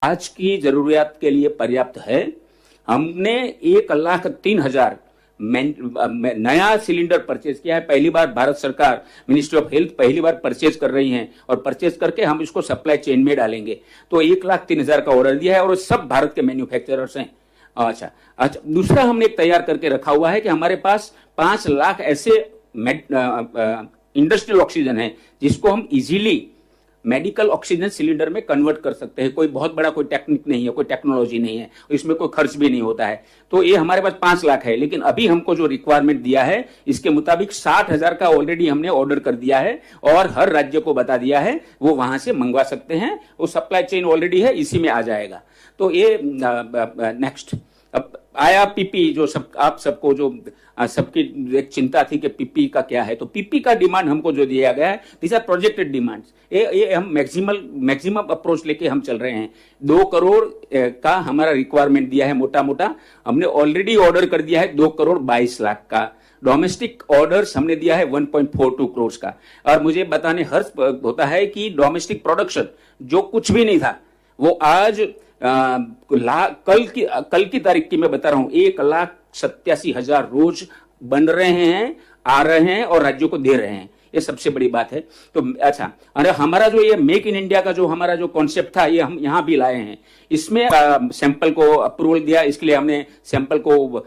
आज की जरूरियात के लिए पर्याप्त है। हमने 1,03,000 नया सिलेंडर परचेज किया है। पहली बार भारत सरकार, मिनिस्ट्री ऑफ हेल्थ पहली बार परचेज कर रही है और परचेज करके हम इसको सप्लाई चेन में डालेंगे। तो 1,03,000 का ऑर्डर दिया है और सब भारत के मैन्युफैक्चरर्स हैं। अच्छा, दूसरा हमने एक तैयार करके रखा हुआ है कि हमारे पास 5 लाख ऐसे इंडस्ट्रियल ऑक्सीजन है जिसको हम इजीली मेडिकल ऑक्सीजन सिलेंडर में कन्वर्ट कर सकते हैं। कोई बहुत बड़ा कोई टेक्निक नहीं है, कोई टेक्नोलॉजी नहीं है, इसमें कोई खर्च भी नहीं होता है। तो ये हमारे पास 5 लाख है, लेकिन अभी हमको जो रिक्वायरमेंट दिया है इसके मुताबिक 60,000 का ऑलरेडी हमने ऑर्डर कर दिया है और हर राज्य को बता दिया है, वो वहां से मंगवा सकते हैं। वो सप्लाई चेन ऑलरेडी है, इसी में आ जाएगा। तो ये नेक्स्ट अब आया पीपी, जो सब आप सबको जो सबकी एक चिंता थी कि पीपी का क्या है। तो पीपी का डिमांड हमको जो दिया गया है, दिस आर प्रोजेक्टेड डिमांड्स। ये हम मैक्सिमम अप्रोच लेके हम चल रहे हैं। 2 करोड़ का हमारा रिक्वायरमेंट दिया है, मोटा मोटा हमने ऑलरेडी ऑर्डर कर दिया है 2 करोड़ 22 लाख का। डोमेस्टिक ऑर्डर्स हमने दिया है 1.42 करोड़ का। और मुझे बताने हर्ष होता है कि डोमेस्टिक प्रोडक्शन जो कुछ भी नहीं था, वो आज कल की तारीख की मैं बता रहा हूं, 1,87,000 रोज बन रहे हैं, आ रहे हैं और राज्यों को दे रहे हैं। ये सबसे बड़ी बात है। तो अच्छा, अरे हमारा जो ये मेक इन इंडिया का जो हमारा जो कॉन्सेप्ट था, ये हम यहां भी लाए हैं। इसमें सैंपल को अप्रूवल दिया, इसके लिए हमने सैंपल को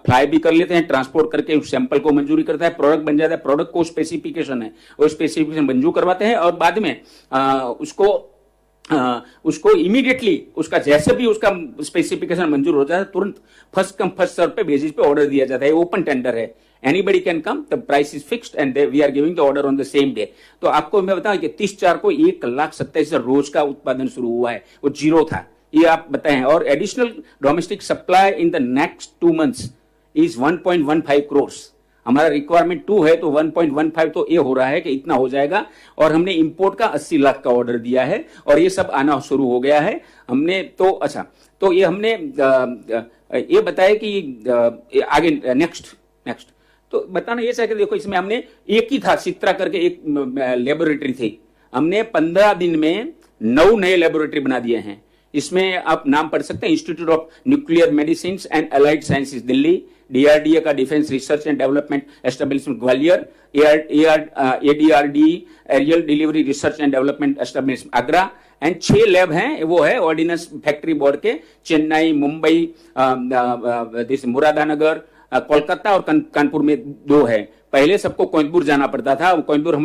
फ्लाई भी कर लेते हैं, ट्रांसपोर्ट करके उस सैंपल को मंजूरी करता है, प्रोडक्ट बन जाता है। प्रोडक्ट को स्पेसिफिकेशन है, वो स्पेसिफिकेशन मंजूर करवाते हैं और बाद में उसको इमीडिएटली उसका जैसे भी उसका स्पेसिफिकेशन मंजूर हो जाता है, तुरंत फर्स्ट कम फर्स्ट सर्व पे बेसिस पे ऑर्डर दिया जाता है। ओपन टेंडर है, anybody can come, the price is fixed and we are giving the order on the same day. तो आपको मैं बताऊं कि 30/4 को 1,27,000 रोज का उत्पादन शुरू हुआ है, वो जीरो था, ये आप बताएं। और additional domestic supply in the next 2 months is 1.15 crore. हमारा रिक्वायरमेंट 2 है तो 1.15 तो ये हो रहा है कि इतना हो जाएगा। और हमने इंपोर्ट का 80 लाख का ऑर्डर दिया है और ये सब आना शुरू हो गया है हमने। तो अच्छा, तो ये हमने ये बताया कि आगे नेक्स्ट तो बताना ये चाहिए कि देखो, इसमें हमने एक ही था, चित्रा करके एक लेबोरेटरी थी, हमने 15 दिन में 9 नए लेबोरेटरी बना दिए हैं। इसमें आप नाम पढ़ सकते हैं, institute of nuclear medicine and allied sciences Delhi, DRDA का defence research and development establishment Gwalior, ADRD aerial delivery research and development establishment Agra, and 6 lab हैं, वो है ऑर्डिनेंस फैक्ट्री बोर्ड के, चेन्नई, मुंबई, मुरादानगर, कोलकाता और कानपुर में 2 है। पहले सबको कोयंबटूर जाना पड़ता था, कोयंबटूर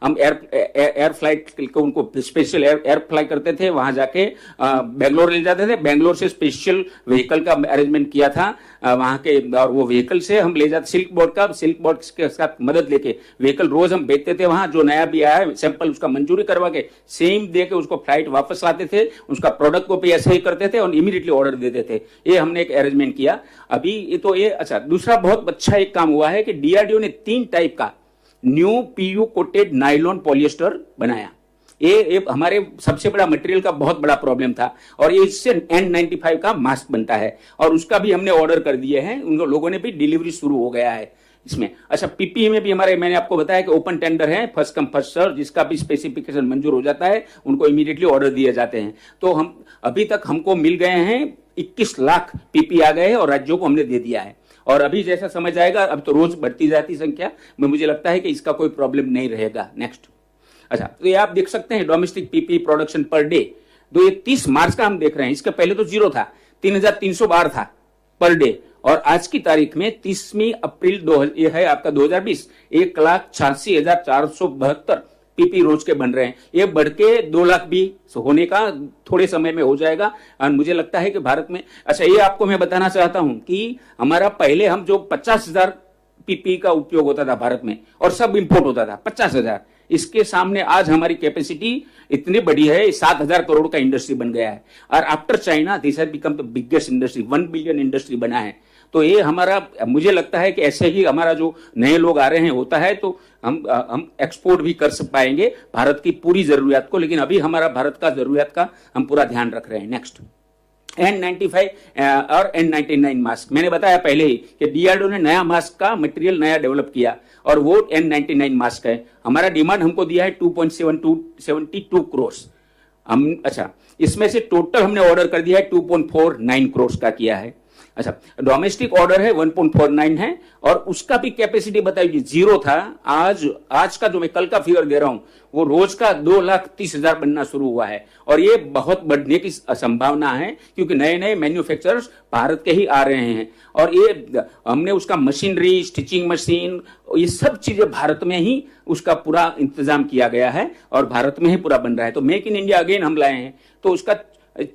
हम एयर फ्लाइट को उनको स्पेशल एयर फ्लाई करते थे, वहां जाके बेंगलोर ले जाते थे, बेंगलोर से स्पेशल व्हीकल का अरेंजमेंट किया था वहां के, और वो व्हीकल से हम ले जाते, सिल्क बोर्ड के साथ मदद लेके व्हीकल रोज हम भेजते थे वहां। जो नया भी आया है सैंपल उसका मंजूरी करवा के सेम दे के उसको फ्लाइट वापस लाते थे, उसका प्रोडक्ट को भी ऐसे ही करते थे और इमीडिएटली ऑर्डर देते थे। ये हमने एक अरेंजमेंट किया अभी। तो ये अच्छा, दूसरा बहुत अच्छा एक काम हुआ है कि डीआरडीओ ने 3 टाइप का new PU coated nylon polyester बनाया। ये हमारे सबसे बड़ा मटेरियल का बहुत बड़ा प्रॉब्लम था और ये इससे N95 का मास्क बनता है और उसका भी हमने ऑर्डर कर दिए हैं, उन लोगों ने भी डिलीवरी शुरू हो गया है इसमें। अच्छा, पीपीई में भी हमारे, मैंने आपको बताया कि ओपन टेंडर है, फर्स्ट कम फर्स्ट सर्व, जिसका भी स्पेसिफिकेशन मंजूर हो जाता है उनको इमीडिएटली ऑर्डर दिए जाते हैं। तो हम अभी तक हमको मिल गए हैं 21 लाख पीपी आ गए हैं और राज्यों को हमने दे दिया है। और अभी जैसा समझ आएगा, अब तो रोज बढ़ती जाती संख्या में, मुझे लगता है कि इसका कोई प्रॉब्लम नहीं रहेगा। नेक्स्ट, अच्छा, तो ये आप देख सकते हैं domestic PP production per day. तो ये 30 मार्च का हम देख रहे हैं, इसके पहले तो 0 था, 3,312 था पर डे। और आज की तारीख में 30 अप्रैल ये है आपका 2020, 1,86,472 पीपी रोज के बन रहे हैं। ये बढ़ के 2 लाख भी होने का थोड़े समय में हो जाएगा। और मुझे लगता है कि भारत में, अच्छा, ये आपको मैं बताना चाहता हूं कि हमारा पहले हम जो 50,000 पीपी का उपयोग होता था भारत में और सब इंपोर्ट होता था 50,000, इसके सामने आज हमारी कैपेसिटी इतनी बड़ी है, 7,000 करोड़ का इंडस्ट्री बन गया है। और after China this has become the biggest industry, 1 billion industry बना है। तो ये हमारा, मुझे लगता है कि ऐसे ही हमारा जो नए लोग आ रहे हैं होता है तो हम एक्सपोर्ट भी कर पाएंगे भारत की पूरी जरूरियात को। लेकिन अभी हमारा भारत का जरूरियात का हम पूरा ध्यान रख रहे हैं। नेक्स्ट, N95 और N99 मास्क, मैंने बताया पहले ही कि डीआरडीओ ने नया मास्क का मटेरियल नया डेवलप किया और वो N99 मास्क है। हमारा डिमांड हमको दिया है 2.72 करोड़। अच्छा, इसमें से टोटल हमने ऑर्डर कर दिया है 2.49 करोड़ का किया है। अच्छा, डोमेस्टिक ऑर्डर है 1.49 है, और उसका भी कैपेसिटी बताइए, जीरो था। आज का जो मैं कल का फिगर दे रहा हूं वो रोज का 2,30,000 बनना शुरू हुआ है, और ये बहुत बढ़ने की संभावना है क्योंकि नए नए मैन्युफैक्चरर्स भारत के ही आ रहे हैं। और ये हमने उसका मशीनरी, स्टिचिंग मशीन, ये सब चीजें भारत में ही उसका पूरा इंतजाम किया गया है और भारत में ही पूरा बन रहा है। तो मेक इन इंडिया अगेन हम लाए हैं, तो उसका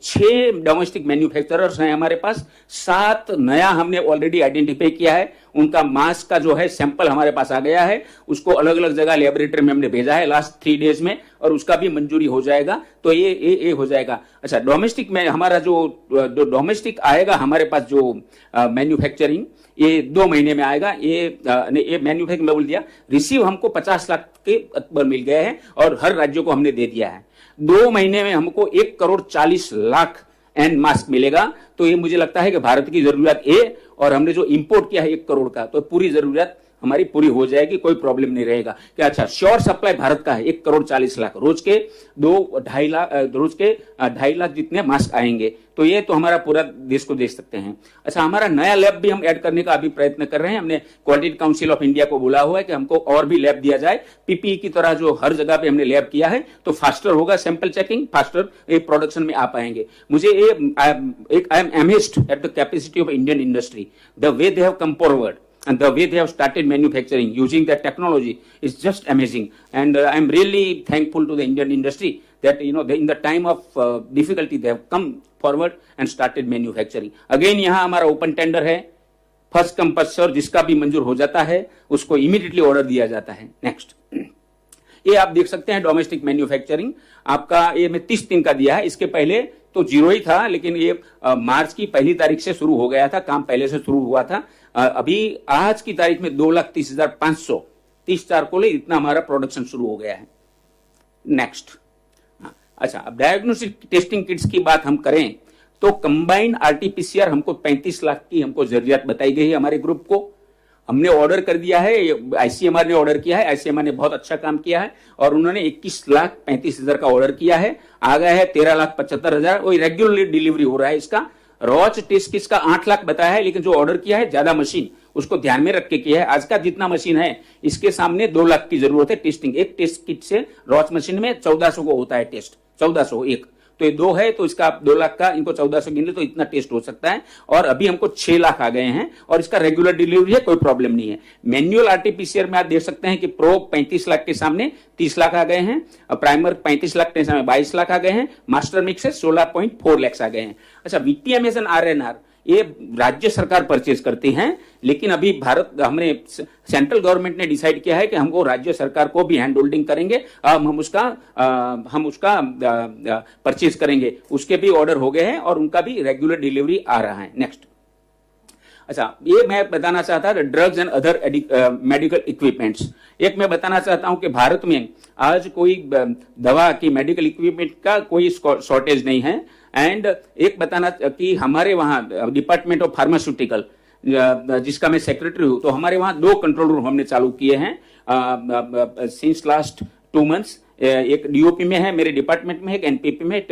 6 डोमेस्टिक मैन्युफैक्चरर्स हैं हमारे पास, 7 नया हमने ऑलरेडी आइडेंटिफाई किया है। उनका मास का जो है सैंपल हमारे पास आ गया है, उसको अलग अलग जगह लेबोरेटरी में हमने भेजा है लास्ट 3 डेज में, और उसका भी मंजूरी हो जाएगा। तो ये हो जाएगा। अच्छा, डोमेस्टिक में हमारा जो डोमेस्टिक आएगा हमारे पास जो मैन्युफैक्चरिंग, ये 2 महीने में आएगा। ये मैन्युफैक्चरिंग में बोल दिया, रिसीव हमको 50 लाख के अकबर मिल गए हैं और हर राज्य को हमने दे दिया है। 2 महीने में हमको 1,40,00,000 एंड मास्क मिलेगा। तो ये मुझे लगता है कि भारत की जरूरत और हमने जो इंपोर्ट किया है 1 करोड़ का, तो पूरी जरूरत हमारी पूरी हो जाएगी, कोई प्रॉब्लम नहीं रहेगा। क्या अच्छा, श्योर सप्लाई भारत का है 1,40,00,000, रोज के 2-2.5 लाख, रोज के 2.5 लाख जितने मास्क आएंगे। तो ये तो हमारा पूरा देश को दे सकते हैं। अच्छा, हमारा नया लैब भी हम ऐड करने का अभी प्रयत्न कर रहे हैं। हमने क्वालिटी काउंसिल ऑफ इंडिया को बोला हुआ है कि हमको और भी लैब दिया जाए, पीपीई की तरह जो हर जगह पे हमने लैब किया है, तो फास्टर होगा सैंपल चेकिंग, फास्टर एक प्रोडक्शन में आ पाएंगे। मुझे I am amazed at the capacity of Indian industry, the way they have come forward and the way they have started manufacturing using that technology is just amazing. And I am really thankful to the Indian industry that in the time of difficulty they have come forward and started manufacturing. Again यहाँ हमारा open tender है, first come first serve, जिसका भी मंजूर हो जाता है उसको इमीडिएटली ऑर्डर दिया जाता है। नेक्स्ट, ये आप देख सकते हैं डोमेस्टिक मैन्युफैक्चरिंग आपका, ये मैं 30 दिन का दिया है। इसके पहले तो जीरो ही था, लेकिन ये मार्च की 1 तारीख से शुरू हो गया था, काम पहले से शुरू हुआ था। अभी आज की तारीख में 2,30,500 30 को ले इतना हमारा प्रोडक्शन शुरू हो गया है। नेक्स्ट, अच्छा, अब डायग्नोस्टिक टेस्टिंग किट्स की बात हम करें तो कंबाइंड आरटीपीसीआर हमको 35 लाख की हमको जरूरत बताई गई है हमारे ग्रुप को। हमने ऑर्डर कर दिया है, आईसीएमआर ने ऑर्डर किया है, आईसीएमआर ने बहुत अच्छा काम किया है और उन्होंने 21,35,000 का ऑर्डर किया है। आ गया है 13,75,000, वही रेगुलरली डिलीवरी हो रहा है इसका। रॉच टेस्ट किट का 8 लाख बताया है, लेकिन जो ऑर्डर किया है ज्यादा मशीन उसको ध्यान में रख के किया है। आज का जितना मशीन है इसके सामने 2 लाख की जरूरत है टेस्टिंग। एक टेस्ट किट से रॉच मशीन में 1400 को होता है टेस्ट, 1401, तो ये 2 है तो इसका 2 लाख का, इनको 1400 गिन ले तो इतना टेस्ट हो सकता है। और अभी हमको 6 लाख आ गए हैं और इसका रेगुलर डिलीवरी है, कोई प्रॉब्लम नहीं है। मैन्युअल आरटीपीसीआर में आप देख सकते हैं कि प्रो 35 लाख के सामने 30 लाख आ गए हैं, प्राइमर 35 लाख के सामने 22 लाख आ गए हैं, मास्टर मिक्स है 16.4 लाख आ गए हैं। अच्छा, वीटीएमएस एंड आरएनआर ये राज्य सरकार परचेज करती हैं, लेकिन अभी हमने सेंट्रल गवर्नमेंट ने डिसाइड किया है कि हमको राज्य सरकार को भी हैंड होल्डिंग करेंगे, हम उसका परचेज करेंगे। उसके भी ऑर्डर हो गए हैं और उनका भी रेगुलर डिलीवरी आ रहा है। नेक्स्ट, अच्छा, ये मैं बताना चाहता था drugs and other medical equipments. एक मैं बताना चाहता हूं कि भारत में आज कोई दवा की मेडिकल इक्विपमेंट का कोई शॉर्टेज नहीं है। एंड एक बताना कि हमारे वहां डिपार्टमेंट ऑफ फार्मास्यूटिकल, जिसका मैं सेक्रेटरी हूं, तो हमारे वहां 2 कंट्रोल रूम हमने चालू किए हैं सिंस लास्ट 2 मंथ्स। एक डीओपी में है, मेरे डिपार्टमेंट में है, एक एनपीपी में,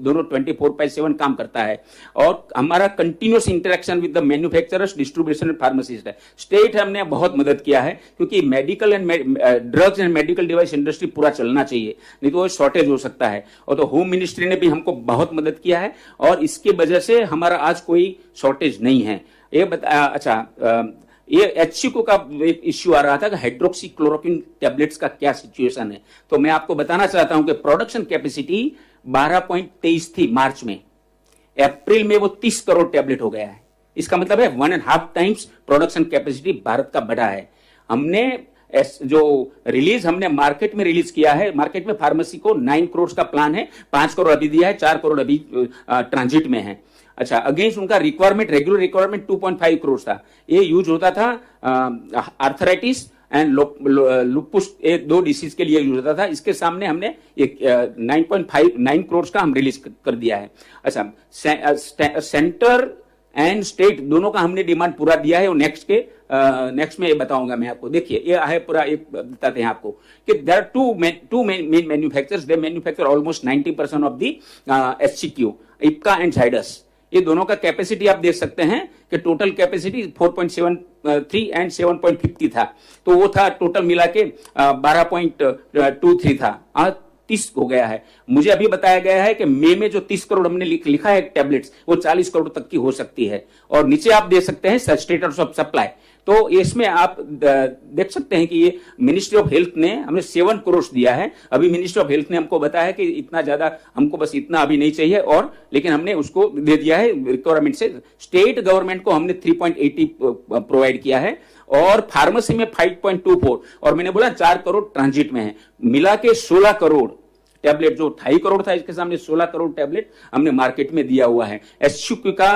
दोनों 24/7 काम करता है। और हमारा continuous interaction with the manufacturers, distribution and pharmacist है। स्टेट हमने बहुत मदद किया है क्योंकि medical and drugs and medical device industry पूरा चलना चाहिए, नहीं तो शॉर्टेज हो सकता है। और तो होम मिनिस्ट्री ने भी हमको बहुत मदद किया है और इसकी वजह से हमारा आज कोई शॉर्टेज नहीं है। ये अच्छा, ये एचसीक्यू का एक इश्यू आ रहा था कि हाइड्रोक्सी क्लोरोक्विन टैबलेट्स का क्या सिचुएशन है, तो मैं आपको बताना चाहता हूं कि प्रोडक्शन कैपेसिटी 12.23 थी मार्च में, अप्रैल में वो 30 करोड़ टैबलेट हो गया है। इसका मतलब है 1.5 टाइम्स प्रोडक्शन कैपेसिटी भारत का बढ़ा है। हमने जो रिलीज हमने मार्केट में रिलीज किया है, मार्केट में फार्मेसी को 9 करोड़ का प्लान है, 5 करोड़ अभी दिया है, 4 करोड़ अभी ट्रांजिट में है। अच्छा, अगेंस्ट उनका रिक्वायरमेंट, रेगुलर रिक्वायरमेंट 2.5 करोड़ था। ये यूज होता था आर्थराइटिस एंड लुपुस, ये 2 डिसीज के लिए यूज होता था। इसके सामने हमने एक 9 करोड़ का हम रिलीज कर दिया है। अच्छा, सेंटर एंड स्टेट दोनों का हमने डिमांड पूरा दिया है और नेक्स्ट के नेक्स्ट में ये बताऊंगा मैं आपको। देखिए ये है पूरा, एक बताते हैं आपको कि there are two main manufacturers, they manufacture almost 90% of the SCQ, Ipca and Zydus. ये दोनों का कैपेसिटी आप देख सकते हैं कि टोटल कैपेसिटी 4.73 एंड 7.50 था, तो वो था टोटल मिला के 12.23 था, आज 30 हो गया है। मुझे अभी बताया गया है कि मई में जो 30 करोड़ हमने लिखा है टैबलेट्स, वो 40 करोड़ तक की हो सकती है। और नीचे आप देख सकते हैं स्टेटस ऑफ सप्लाई, तो इसमें आप देख सकते हैं कि ये मिनिस्ट्री ऑफ हेल्थ ने हमें 7 करोड़ दिया है। अभी मिनिस्ट्री ऑफ हेल्थ ने हमको बताया है कि इतना ज्यादा हमको बस इतना अभी नहीं चाहिए, और लेकिन हमने उसको दे दिया है रिक्वायरमेंट से। स्टेट गवर्नमेंट को हमने 3.80 प्रोवाइड किया है, और फार्मेसी में 5.24, और मैंने बोला 4 करोड़ ट्रांजिट में है, मिला के 16 करोड़ टैबलेट, जो 2.5 करोड़ था इसके सामने 16 करोड़ टैबलेट हमने मार्केट में दिया हुआ है। एससीक्यू का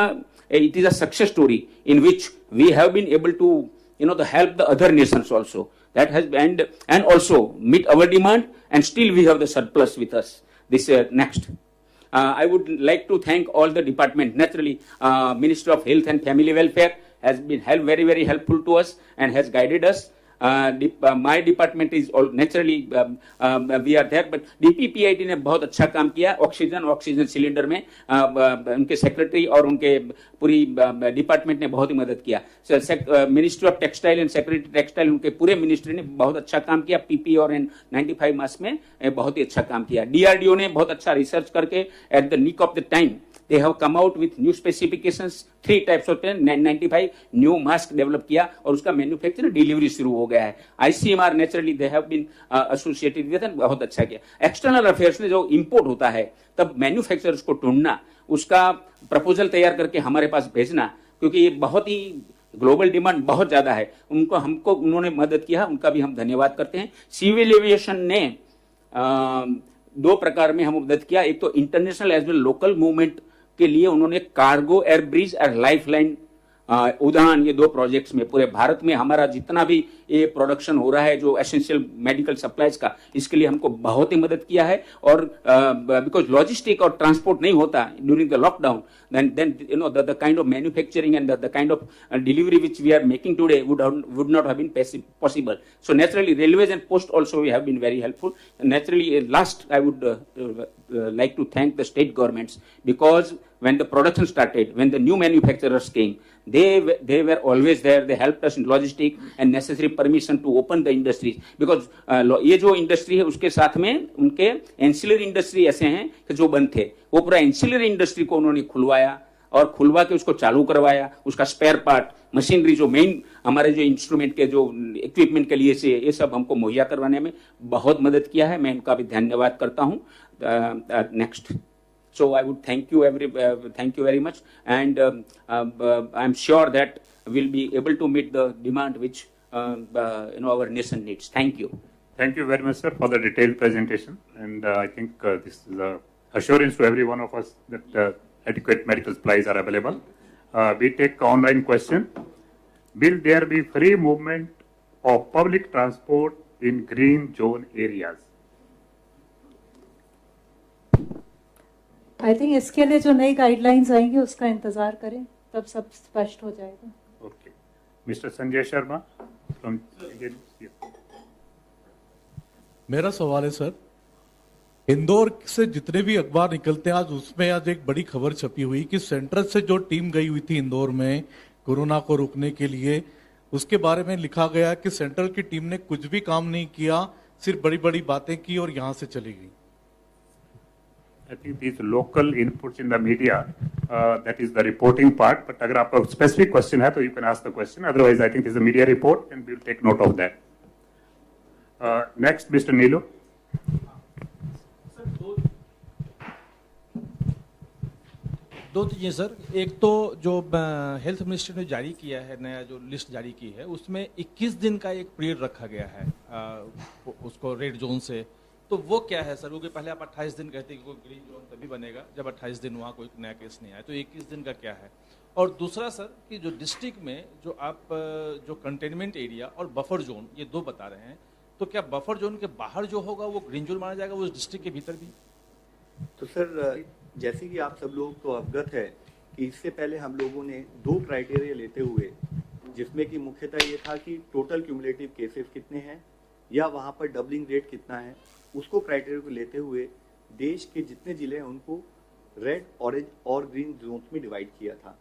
it is a success story in which we have been able to to help the other nations also, that has and also meet our demand, and still we have the surplus with us. This next I would like to thank all the department. Naturally, Ministry of Health and Family Welfare has been very helpful to us and has guided us. My department is all naturally we are there, but DPPIT ने बहुत अच्छा काम किया। Oxygen cylinder में उनके secretary और उनके पूरी डिपार्टमेंट ने बहुत ही मदद किया। Ministry of textile and secretary textile, उनके पूरे मिनिस्ट्री ने बहुत अच्छा काम किया। पीपी और N95 मास्क में बहुत ही अच्छा काम किया। डीआरडीओ ने बहुत अच्छा रिसर्च करके at the nick of the time they have come out with new specifications, 3 types of N95 new mask develop किया, और उसका मैन्युफैक्चर डिलीवरी शुरू हो गया है। ICMR naturally they have been associated with, बहुत अच्छा किया। एक्सटर्नल अफेयर्स ने जो इंपोर्ट होता है तब मैन्युफैक्चरर्स को ढूंढना, उसका प्रपोजल तैयार करके हमारे पास भेजना, क्योंकि ये बहुत ही ग्लोबल डिमांड बहुत ज्यादा है, हमको उन्होंने मदद किया, उनका भी हम धन्यवाद करते हैं। सिविल एविएशन ने 2 प्रकार में हम मदद किया। एक तो international as well local movement के लिए उन्होंने कार्गो एयर ब्रिज और लाइफलाइन उड़ान, ये 2 प्रोजेक्ट्स में पूरे भारत में हमारा जितना भी ये प्रोडक्शन हो रहा है जो एसेंशियल मेडिकल सप्लाईज का, इसके लिए हमको बहुत ही मदद किया है। और बिकॉज लॉजिस्टिक और ट्रांसपोर्ट नहीं होता during the lockdown, then the kind of manufacturing and the kind of delivery which we are making today would not have been possible. So naturally railways and post also we have been very helpful. And naturally last I would like to thank the state governments, because when the production started, when the new manufacturers came, they were always there. They helped us in logistic and necessary permission to open the industries, because ये जो industry है उसके साथ में उनके ancillary industry ऐसे हैं कि जो बंद थे, वो पूरा एंसिलरी इंडस्ट्री को उन्होंने खुलवाया और खुलवा के उसको चालू करवाया। उसका स्पेयर पार्ट, मशीनरी, जो मेन हमारे जो इंस्ट्रूमेंट के जो इक्विपमेंट के लिए से ये सब हमको मुहैया करवाने में बहुत मदद किया है। मैं इनका भी धन्यवाद करता हूँ। Next, so I would thank you very much, and I'm sure that we'll be able to meet the demand which our nation needs. Thank you. Thank you very much, sir, for the detailed presentation, and I think this is a assurance to every one of us that adequate medical supplies are available. We take online question. Will there be free movement of public transport in green zone areas? I think इसके लिए जो नई guidelines आएंगी उसका इंतजार करें, तब सब स्पष्ट हो जाएगा। Okay, mister Sanjay Sharma from. मेरा सवाल है सर, इंदौर से जितने भी अखबार निकलते हैं, आज उसमें आज एक बड़ी खबर छपी हुई कि सेंट्रल से जो टीम गई हुई थी इंदौर में कोरोना को रोकने के लिए, उसके बारे में लिखा गया कि सेंट्रल की टीम ने कुछ भी काम नहीं किया, सिर्फ बड़ी बड़ी बातें की और यहां से चली गई। I think these local inputs in the media, that is the reporting part. But अगर आपका specific question है तो you can ask the question. Otherwise, I think this is a media report and we'll take note of that. Next, Mr. Neelu. दो चीजें sir. एक तो जो health ministry ने जारी किया है, नया जो लिस्ट जारी की है, उसमें 21 दिन का एक पीरियड रखा गया है उसको रेड जोन से, तो वो क्या है सर? क्योंकि पहले आप 28 दिन कहते हैं कि कोई ग्रीन जोन तभी बनेगा जब 28 दिन वहाँ कोई नया केस नहीं आए, तो 21 दिन का क्या है? और दूसरा सर कि जो डिस्ट्रिक्ट में जो आप जो कंटेनमेंट एरिया और बफर जोन ये 2 बता रहे हैं, तो क्या बफर जोन के बाहर जो होगा वो ग्रीन जोन माना जाएगा, वो डिस्ट्रिक्ट के भीतर भी? तो सर जैसे कि आप सब लोग को अवगत है कि इससे पहले हम लोगों ने 2 क्राइटेरिया लेते हुए जिसमें कि मुख्यतः ये था कि टोटल क्यूमुलेटिव केसेस कितने हैं या वहाँ पर डबलिंग रेट कितना है, उसको क्राइटेरिया को लेते हुए देश के जितने जिले हैं उनको रेड, ऑरेंज और ग्रीन जोन्स में डिवाइड किया था।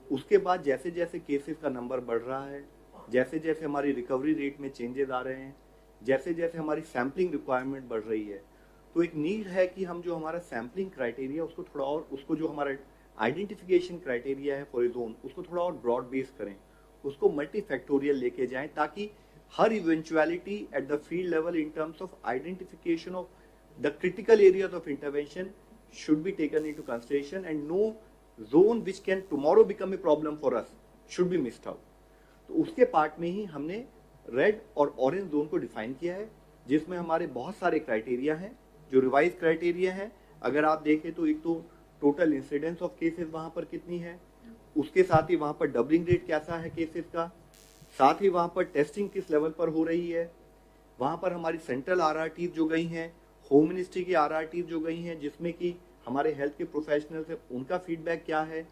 उसके बाद जैसे जैसे केसेस का नंबर बढ़ रहा है, जैसे जैसे हमारी रिकवरी रेट में चेंजेस आ रहे हैं, जैसे जैसे हमारी सैम्पलिंग रिक्वायरमेंट बढ़ रही है, तो एक नीड है कि हम जो हमारा सैम्पलिंग क्राइटेरिया उसको थोड़ा और, उसको जो हमारा आइडेंटिफिकेशन क्राइटेरिया है फॉर ए जोन, उसको थोड़ा और ब्रॉड बेस करें, उसको मल्टी फैक्टोरियल लेके जाएं, ताकि हर eventuality at the field level in terms of identification of the critical areas of intervention should be taken into consideration and no zone which can tomorrow become a problem for us should be missed out. तो उसके part में ही हमने red और orange zone को define किया है, जिसमें हमारे बहुत सारे क्राइटेरिया हैं जो रिवाइज क्राइटेरिया हैं। अगर आप देखें तो एक तो टोटल इंसिडेंस ऑफ केसेस वहाँ पर कितनी है, उसके साथ ही वहाँ पर डबलिंग रेट कैसा है केसेस का, साथ ही वहाँ पर टेस्टिंग किस लेवल पर हो रही है, वहाँ पर हमारी सेंट्रल RRT जो गई हैं, होम मिनिस्ट्री की RRT जो गई हैं, जिसमें कि हमारे हेल्थ के प्रोफेशनल्स हैं, उनका फीडबैक क्या है,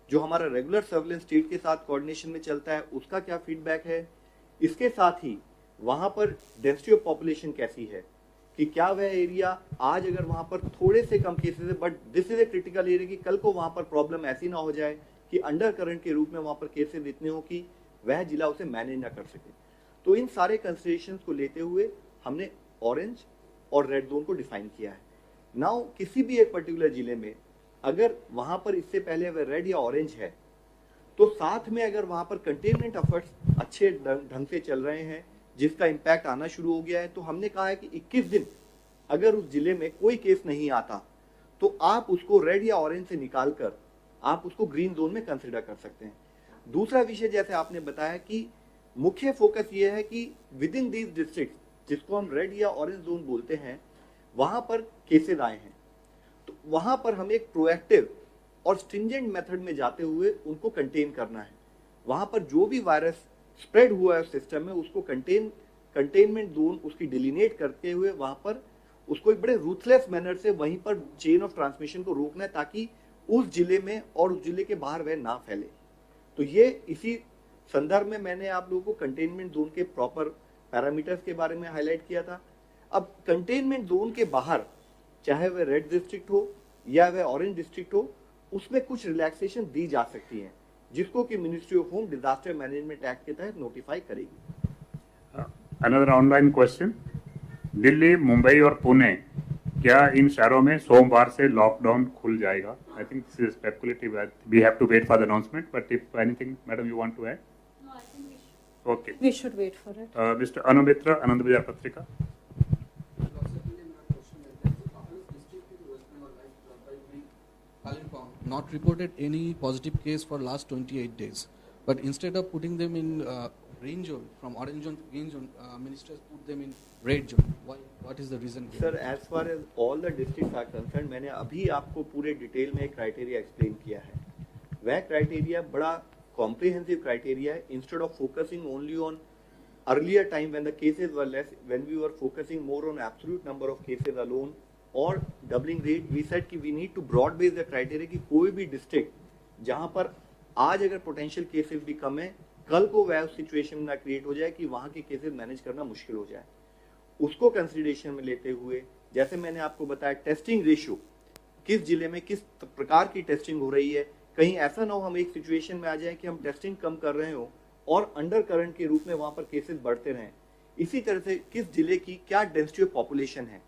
जो हमारा रेगुलर सर्वेलेंस स्टेट के साथ कोऑर्डिनेशन में चलता है उसका क्या फीडबैक है, इसके साथ ही वहाँ पर डेंसिटी ऑफ पॉपुलेशन कैसी है, कि क्या वह एरिया आज अगर वहाँ पर थोड़े से कम केसेस है but this is a critical area, कि कल को वहाँ पर प्रॉब्लम ऐसी ना हो जाए कि अंडर करंट के रूप में वहाँ पर केसेस इतने हो कि वह जिला उसे मैनेज ना कर सके। तो इन सारे कंसिडरेशंस को लेते हुए हमने ऑरेंज और रेड जोन को डिफाइन किया है। नाउ किसी भी एक पर्टिकुलर जिले में अगर वहां पर इससे पहले वह रेड या ऑरेंज है, तो साथ में अगर वहां पर कंटेनमेंट एफर्ट्स अच्छे ढंग से चल रहे हैं, जिसका इम्पैक्ट आना शुरू हो गया है, तो हमने कहा है कि 21 दिन अगर उस जिले में कोई केस नहीं आता तो आप उसको रेड या ऑरेंज से निकाल कर आप उसको ग्रीन जोन में कंसिडर कर सकते हैं। दूसरा विषय जैसे आपने बताया कि मुख्य फोकस ये है कि विद इन दीज डिस्ट्रिक्ट, जिसको हम रेड या ऑरेंज जोन बोलते हैं, वहां पर केसेस आए हैं, तो वहां पर हमें एक प्रोएक्टिव और स्ट्रिंजेंट मेथड में जाते हुए उनको कंटेन करना है। वहां पर जो भी वायरस स्प्रेड हुआ है सिस्टम में, उसको कंटेनमेंट जोन उसकी डिलीनेट करते हुए वहां पर उसको एक बड़े रूथलेस मैनर से वहीं पर चेन ऑफ ट्रांसमिशन को रोकना है, ताकि उस जिले में और उस जिले के बाहर वह ना फैले। तो ये इसी संदर्भ में मैंने आप लोगों को कंटेनमेंट जोन के प्रॉपर पैरामीटर्स के बारे में हाईलाइट किया था। अब कंटेनमेंट जोन के बाहर चाहे वह रेड डिस्ट्रिक्ट हो या वह ऑरेंज डिस्ट्रिक्ट हो, उसमें कुछ रिलैक्सेशन दी जा सकती है, जिसको कि ministry of home disaster management act के तहत नोटिफाई करेगी। Another online question, Delhi, Mumbai और पुणे, क्या इन शहरों में सोमवार से लॉकडाउन खुल जाएगा? I think this is speculative, we have to wait for the announcement, but if anything madam you want to add? Okay, We should wait for it. Mister Anu Mitra, Anand Bazar Patrika. Not reported any positive case for last 28 days, but instead of putting them in green zone, from orange zone to green zone, ministers put them in red zone. Why? What is the reason? Sir, as far as all the districts are concern, मैंने अभी आपको पूरे detail में criteria explain किया है। वह criteria बड़ा comprehensive criteria है। Instead of focusing only on earlier time when the cases were less, when we were focusing more on absolute number of cases alone or doubling rate, we said कि we need to broad base the criteria कि कोई भी district जहां पर आज अगर potential cases भी कम है, कल को वह सिचुएशन ना क्रिएट हो जाए कि वहां के केसेस मैनेज करना मुश्किल हो जाए, उसको कंसिडरेशन में लेते हुए जैसे मैंने आपको बताया टेस्टिंग रेशियो, किस जिले में किस प्रकार की टेस्टिंग हो रही है, कहीं ऐसा ना हो हम एक सिचुएशन में आ जाए कि हम टेस्टिंग कम कर रहे हो और अंडर करंट के रूप में वहां पर केसेस बढ़ते रहें। इसी तरह से किस जिले की क्या डेंसिटी ऑफ पॉपुलेशन है,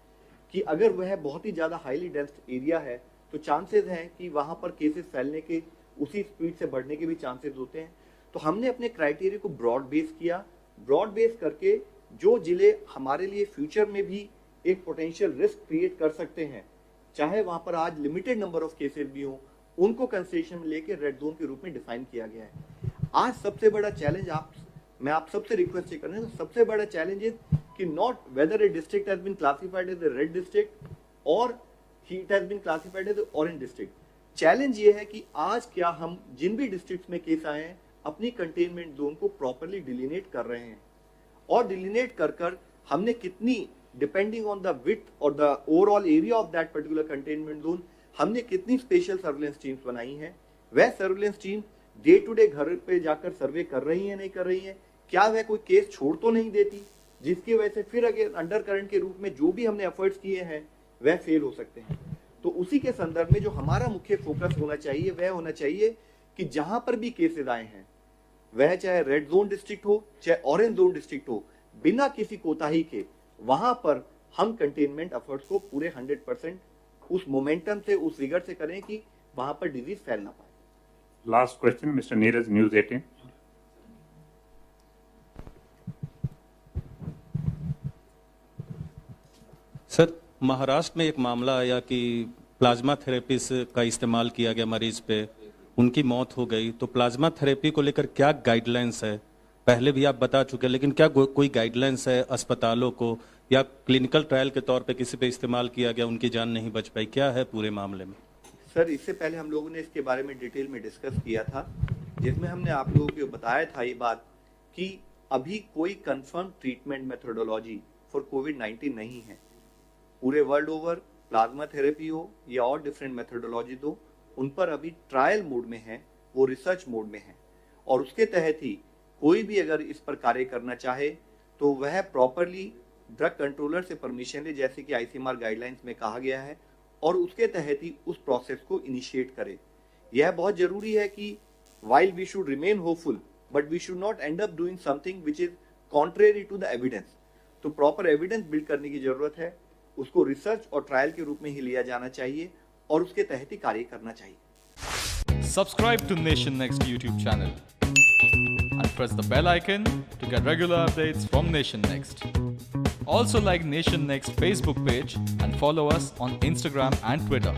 कि अगर वह बहुत ही ज्यादा हाईली डेंस एरिया है तो चांसेस हैं कि वहां पर केसेस फैलने के उसी स्पीड से बढ़ने के भी चांसेस होते हैं। तो हमने अपने क्राइटेरिया को ब्रॉड बेस किया, ब्रॉड बेस करके जो जिले हमारे लिए फ्यूचर में भी एक पोटेंशियल रिस्क क्रिएट कर सकते हैं, चाहे वहां पर आज लिमिटेड नंबर ऑफ केसेस भी हो, उनको कंसिडरेशन में लेकर रेड जोन के रूप में डिफाइन किया गया है। आज सबसे बड़ा चैलेंज मैं आप सबसे रिक्वेस्ट कर रहा हूं, सबसे बड़ा चैलेंज इज कि not whether a district has been classified as a red district और it has been classified as a orange district. Challenge ये है कि आज क्या हम जिन भी डिस्ट्रिक्ट्स में केस आए हैं अपनी कंटेनमेंट जोन को प्रॉपरली डिलीनेट कर रहे हैं, और डिलीनेट कर हमने कितनी, डिपेंडिंग ऑन द विड्थ और the overall area of that particular containment zone, हमने कितनी स्पेशल सर्विलेंस टीम्स बनाई हैं। वह surveillance team day to day घर पे जाकर सर्वे कर रही है नहीं कर रही है, क्या वह कोई केस छोड़ तो नहीं देती जिसकी वजह से फिर अगर अंडर करंट के रूप में जो भी हमने एफर्ट्स किए हैं वह फेल हो सकते हैं। तो उसी के संदर्भ में जो हमारा मुख्य फोकस होना चाहिए वह होना चाहिए कि जहां पर भी केसेस आए हैं, वह चाहे रेड जोन डिस्ट्रिक्ट हो चाहे ऑरेंज जोन डिस्ट्रिक्ट हो, बिना किसी कोताही के वहां पर हम कंटेनमेंट एफर्ट्स को पूरे 100% उस मोमेंटम से, उस रिगर से करें कि वहां पर डिजीज फैल ना पाए। Last question, Mr. Neeraj, News 18. Sir, Maharashtra में एक मामला आया कि प्लाज्मा थेरेपी का इस्तेमाल किया गया मरीज पे, उनकी मौत हो गई। तो प्लाज्मा थेरेपी को लेकर क्या गाइडलाइंस है? पहले भी आप बता चुके हैं, लेकिन क्या कोई गाइडलाइंस है अस्पतालों को, या क्लिनिकल ट्रायल के तौर पे किसी पे इस्तेमाल किया गया, उनकी जान नहीं बच पाई? क्या है पूरे मामले में? सर, इससे पहले हम लोगों ने इसके बारे में डिटेल में डिस्कस किया था, जिसमें हमने आप लोगों को बताया था ये बात कि अभी कोई कंफर्म ट्रीटमेंट मेथोडोलॉजी फॉर कोविड-19 नहीं है। पूरे वर्ल्ड ओवर प्लाज्मा थेरेपी हो या और डिफरेंट मेथोडोलॉजी हो, उन पर अभी ट्रायल मोड में है, वो रिसर्च मोड में है, और उसके तहत ही कोई भी अगर इस पर कार्य करना चाहे तो वह प्रॉपरली ड्रग कंट्रोलर से परमिशन ले, जैसे कि आईसीएमआर गाइडलाइंस में कहा गया है, और उसके तहत ही उस प्रोसेस को इनिशिएट करे। यह बहुत जरूरी है कि while we should remain hopeful, but we should not end up doing something which is contrary to the evidence. तो प्रॉपर एविडेंस बिल्ड करने की जरूरत है, उसको रिसर्च और ट्रायल के रूप में ही लिया जाना चाहिए और उसके तहत ही कार्य करना चाहिए। Subscribe to Nation Next YouTube channel and press the bell icon to get regular updates from Nation Next. Also like Nation Next Facebook page and follow us on Instagram and Twitter.